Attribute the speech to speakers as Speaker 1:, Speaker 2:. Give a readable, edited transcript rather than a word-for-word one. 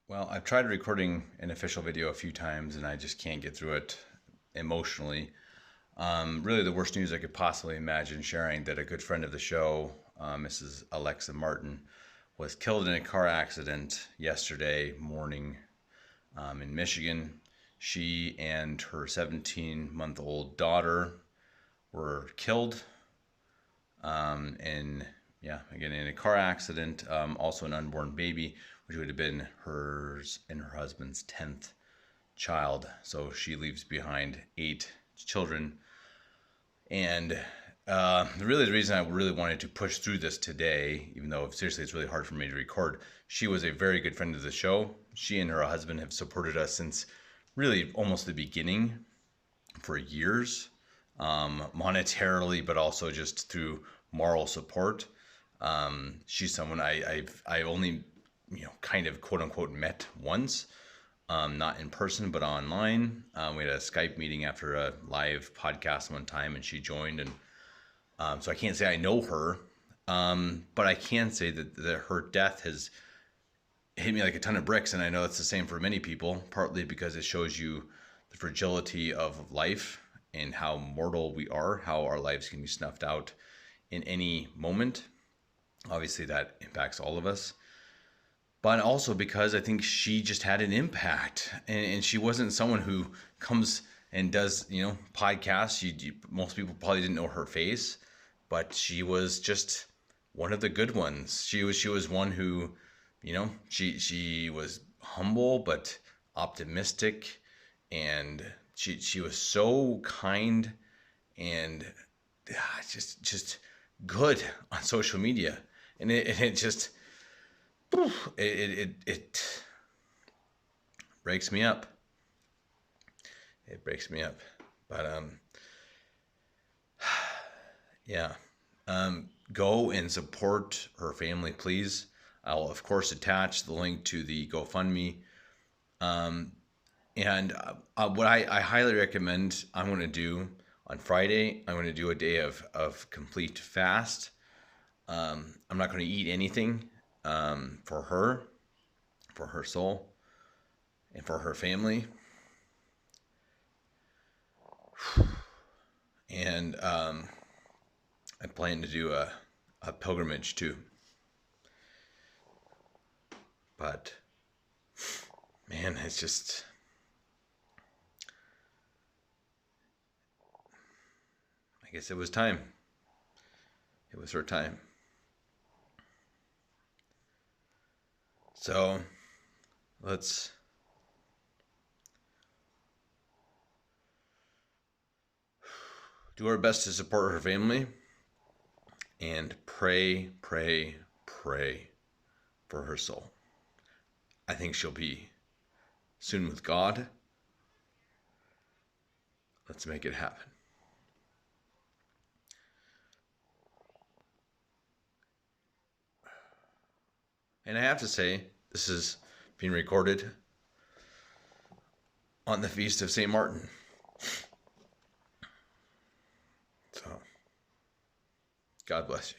Speaker 1: Well, I've tried recording an official video a few times and I just can't get through it emotionally. Really, the worst news I could possibly imagine sharing that a good friend of the show, Mrs. Alexa Martin, was killed in a car accident yesterday morning in Michigan. She and her 17-month-old daughter were killed in, yeah, again, in a car accident. Also an unborn baby, which would have been hers and her husband's 10th child. So she leaves behind 8 children. And really, the reason I really wanted to push through this today, even though seriously it's really hard for me to record, she was a very good friend of the show. She and her husband have supported us since really almost the beginning for years, monetarily, but also just through moral support. She's someone I only kind of quote unquote met once, not in person but online. We had a Skype meeting after a live podcast one time, and she joined, and so I can't say I know her, but I can say that her death has hit me like a ton of bricks, and I know it's the same for many people. Partly because it shows you the fragility of life and how mortal we are, how our lives can be snuffed out in any moment. Obviously, that impacts all of us. But also because I think she just had an impact, and she wasn't someone who comes and does, podcasts. Most people probably didn't know her face, but she was just one of the good ones. She was one who, she was humble but optimistic, and she was so kind and just good on social media, and it just it breaks me up. It breaks me up, but yeah, go and support her family, please. I'll of course attach the link to the GoFundMe. And what I highly recommend I'm going to do on Friday, I'm going to do a day of complete fast. I'm not going to eat anything for her soul, and for her family. And I plan to do a pilgrimage too. But man, it's just, I guess it was time. It was her time. So let's do our best to support her family and pray, pray, pray for her soul. I think she'll be soon with God. Let's make it happen. And I have to say, this is being recorded on the feast of St. Martin. So, God bless you.